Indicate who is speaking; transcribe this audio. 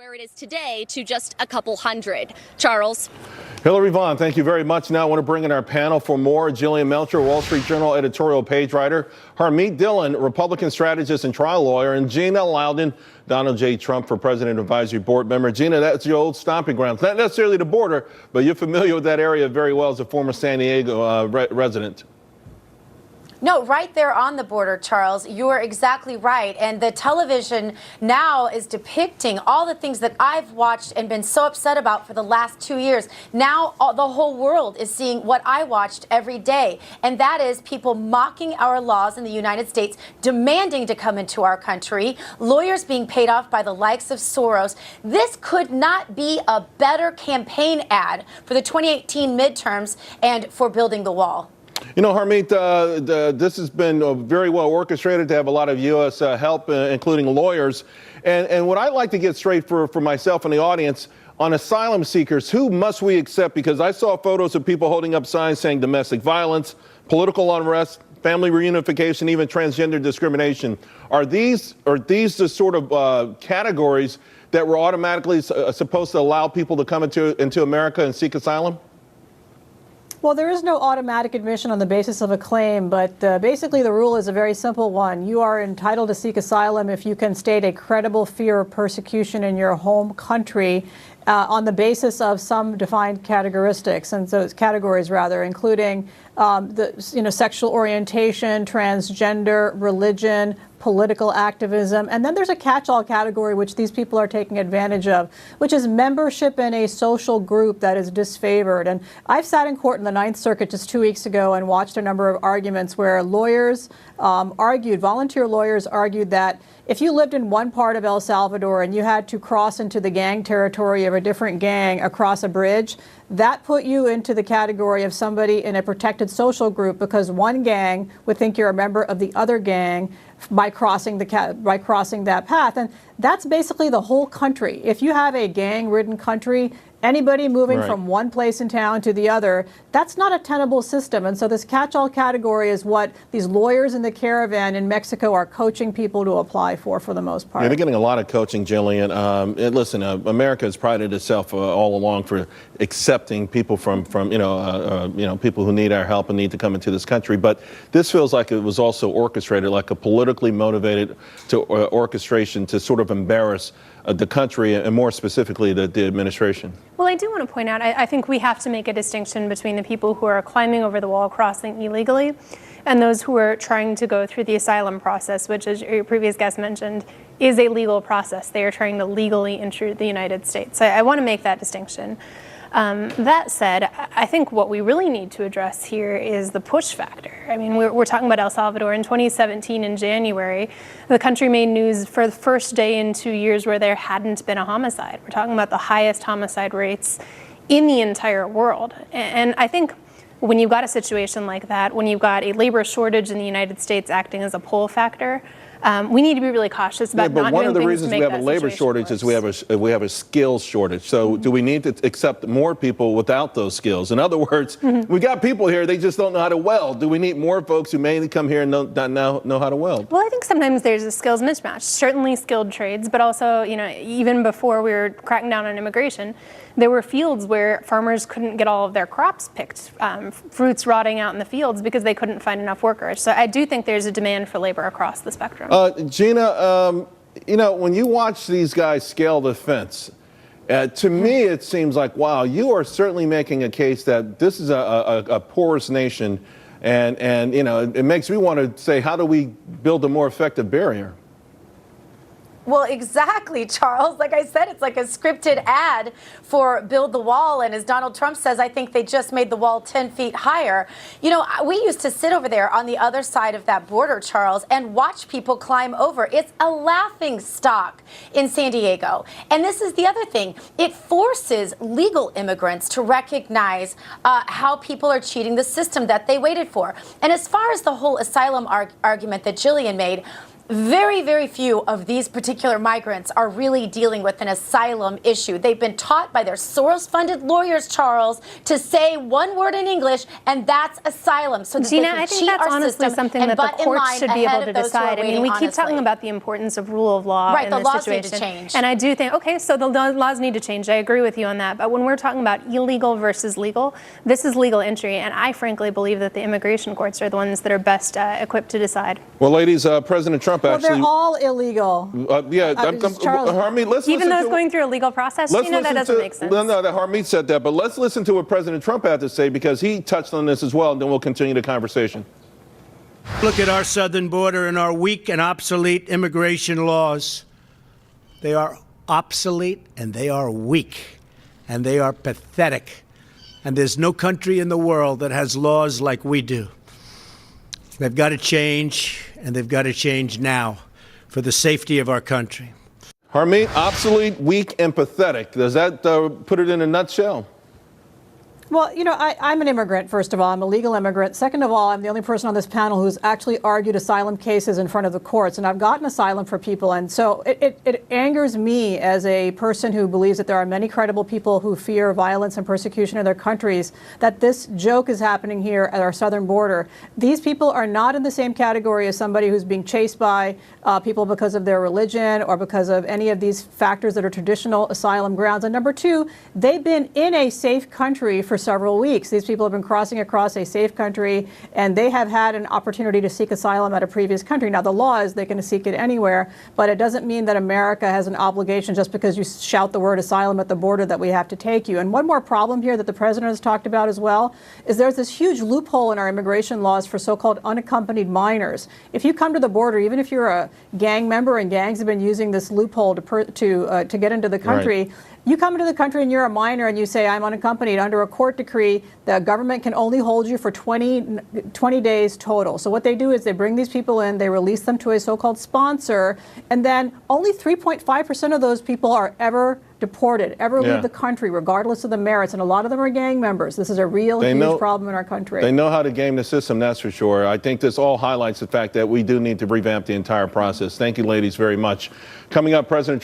Speaker 1: where it is today to just a couple hundred. Charles.
Speaker 2: Hillary Vaughn, thank you very much. Now I want to bring in our panel for more. Jillian Melcher, Wall Street Journal editorial page writer. Harmeet Dillon, Republican strategist and trial lawyer. And Gina Loudon, Donald J. Trump for President Advisory Board member. Gina, that's your old stomping ground. Not necessarily the border, but you're familiar with that area very well as a former San Diego resident.
Speaker 3: No, right there on the border, Charles. You are exactly right. And the television now is depicting all the things that I've watched and been so upset about for the last 2 years. Now the whole world is seeing what I watched every day. And that is people mocking our laws in the United States, demanding to come into our country, lawyers being paid off by the likes of Soros. This could not be a better campaign ad for the 2018 midterms and for building the wall.
Speaker 2: You know, Harmeet, this has been very well orchestrated to have a lot of U.S. help, including lawyers. And what I'd like to get straight for myself and the audience on asylum seekers, who must we accept? Because I saw photos of people holding up signs saying domestic violence, political unrest, family reunification, even transgender discrimination. Are these the sort of categories that were automatically supposed to allow people to come into America and seek asylum?
Speaker 4: Well, there is no automatic admission on the basis of a claim, but basically the rule is a very simple one. You are entitled to seek asylum if you can state a credible fear of persecution in your home country on the basis of some defined categoristics, and so it's categories rather, including sexual orientation, transgender, religion, political activism, and then there's a catch-all category which these people are taking advantage of, which is membership in a social group that is disfavored. And I've sat in court in the Ninth Circuit just 2 weeks ago and watched a number of arguments where lawyers volunteer lawyers argued that if you lived in one part of El Salvador and you had to cross into the gang territory of a different gang across a bridge, that put you into the category of somebody in a protected social group because one gang would think you're a member of the other gang by crossing that path. And that's basically the whole country. If you have a gang-ridden country, anybody moving from one place in town to the other, that's not a tenable system. And so this catch-all category is what these lawyers in the caravan in Mexico are coaching people to apply for the most part.
Speaker 2: Yeah, they're getting a lot of coaching, Jillian. And listen, America has prided itself all along for accepting people from people who need our help and need to come into this country. But this feels like it was also orchestrated, like a politically motivated orchestration to sort of embarrass the country and more specifically the administration.
Speaker 5: Well, I do want to point out, I think we have to make a distinction between the people who are climbing over the wall, crossing illegally, and those who are trying to go through the asylum process, which, as your previous guest mentioned, is a legal process. They are trying to legally enter the United States. So I want to make that distinction. That said, I think what we really need to address here is the push factor. I mean, we're talking about El Salvador. In 2017, in January, the country made news for the first day in 2 years where there hadn't been a homicide. We're talking about the highest homicide rates in the entire world. And I think when you've got a situation like that, when you've got a labor shortage in the United States acting as a pull factor, we need to be really cautious about not doing things to make that situation worse.
Speaker 2: But one of the reasons we have a labor shortage is we have a skills shortage. So do we need to accept more people without those skills? In other words, we got people here, they just don't know how to weld. Do we need more folks who mainly come here and don't know how to weld?
Speaker 5: Well, I think sometimes there's a skills mismatch. Certainly skilled trades, but also, even before we were cracking down on immigration, there were fields where farmers couldn't get all of their crops picked, fruits rotting out in the fields because they couldn't find enough workers. So I do think there's a demand for labor across the spectrum.
Speaker 2: Gina, when you watch these guys scale the fence, to me it seems like, wow, you are certainly making a case that this is a porous nation, and it makes me want to say, how do we build a more effective barrier?
Speaker 3: Well, exactly, Charles. Like I said, it's like a scripted ad for Build the Wall. And as Donald Trump says, I think they just made the wall 10 feet higher. We used to sit over there on the other side of that border, Charles, and watch people climb over. It's a laughing stock in San Diego. And this is the other thing. It forces legal immigrants to recognize how people are cheating the system that they waited for. And as far as the whole asylum argument that Jillian made, Very, very few of these particular migrants are really dealing with an asylum issue. They've been taught by their Soros-funded lawyers, Charles, to say one word in English, and that's asylum. So that
Speaker 5: Gina,
Speaker 3: they can
Speaker 5: I think
Speaker 3: cheat
Speaker 5: that's
Speaker 3: our
Speaker 5: honestly
Speaker 3: system
Speaker 5: something
Speaker 3: and
Speaker 5: that the
Speaker 3: butt in
Speaker 5: courts
Speaker 3: line
Speaker 5: should be
Speaker 3: ahead
Speaker 5: able to
Speaker 3: of those who are
Speaker 5: decide. I mean,
Speaker 3: waiting
Speaker 5: we keep talking
Speaker 3: honestly.
Speaker 5: about the importance of rule of law
Speaker 3: Right,
Speaker 5: in
Speaker 3: the
Speaker 5: this
Speaker 3: laws
Speaker 5: situation.
Speaker 3: need to change.
Speaker 5: And I do think, okay, so the laws need to change. I agree with you on that. But when we're talking about illegal versus legal, this is legal entry. And I frankly believe that the immigration courts are the ones that are best equipped to decide.
Speaker 2: Well, ladies, President Trump
Speaker 4: Well,
Speaker 2: actually.
Speaker 4: they're all illegal.
Speaker 2: Charles, Harmeet, let's
Speaker 5: Even
Speaker 2: listen
Speaker 5: though
Speaker 2: to
Speaker 5: it's going through a legal process, Gina, that doesn't make sense.
Speaker 2: No, that Harmeet said that, but let's listen to what President Trump had to say because he touched on this as well, and then we'll continue the conversation.
Speaker 6: Look at our southern border and our weak and obsolete immigration laws. They are obsolete and they are weak and they are pathetic. And there's no country in the world that has laws like we do. They've got to change, and they've got to change now for the safety of our country.
Speaker 2: Harmeet, obsolete, weak, and pathetic. Does that put it in a nutshell?
Speaker 4: Well, you know, I'm an immigrant, first of all. I'm a legal immigrant. Second of all, I'm the only person on this panel who's actually argued asylum cases in front of the courts, and I've gotten asylum for people. And so it angers me as a person who believes that there are many credible people who fear violence and persecution in their countries, that this joke is happening here at our southern border. These people are not in the same category as somebody who's being chased by people because of their religion or because of any of these factors that are traditional asylum grounds. And number two, they've been in a safe country for several weeks. These people have been crossing across a safe country, and they have had an opportunity to seek asylum at a previous country. Now, the law is they can seek it anywhere, but it doesn't mean that America has an obligation just because you shout the word asylum at the border that we have to take you. And one more problem here that the president has talked about as well is there's this huge loophole in our immigration laws for so-called unaccompanied minors. If you come to the border, even if you're a gang member, and gangs have been using this loophole to get into the country, right. You come into the country and you're a minor and you say, I'm unaccompanied. Under a court decree, the government can only hold you for 20 days total. So what they do is they bring these people in, they release them to a so-called sponsor, and then only 3.5% of those people are ever deported, ever leave the country, regardless of the merits. And a lot of them are gang members. This is a real huge problem in our country.
Speaker 2: They know how to game the system, that's for sure. I think this all highlights the fact that we do need to revamp the entire process. Thank you, ladies, very much. Coming up, President